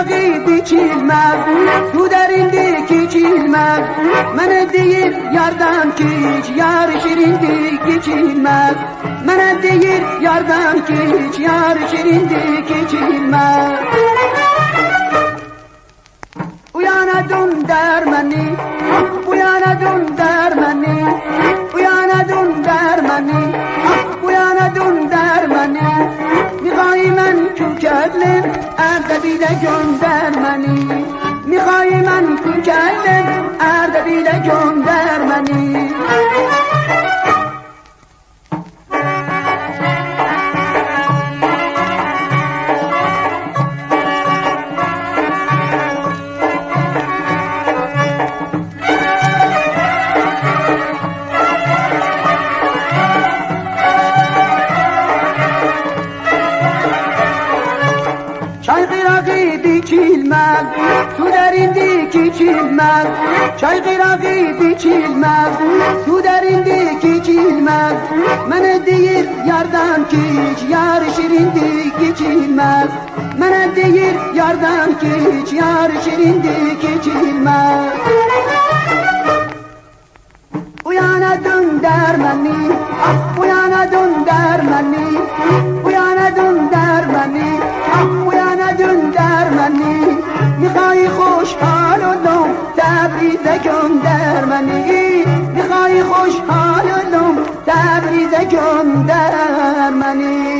qırağı biçilmez, su derindir keçilmez. Mənə deyir yardan keç, yar şirindir keçilmez. Mənə deyir yardan keç, yar şirindir keçilmez. Uyana döndər məni, uyana döndər məni, uyana döndər məni, uyana döndər məni. Miğay mən kökəllim, Ərdəbilə göndər məni. Miğay mən kökəllim, Ərdəbilə göndər məni. Çay qırağı biçilmez, su derindir keçilmez. Çay qırağı biçilmez, su derindir keçilmez. Mənə deyir yardan keç, yar şirindir keçilmez. Mənə deyir yardan keç, yar şirindir keçilmez. Uyana döndər məni, uyana döndər məni, uyana döndər məni, uyana döndər məni. Miğay xoşhal olum, Təbrizə göndər məni. Miğay xoşhal olum, Təbrizə göndər məni.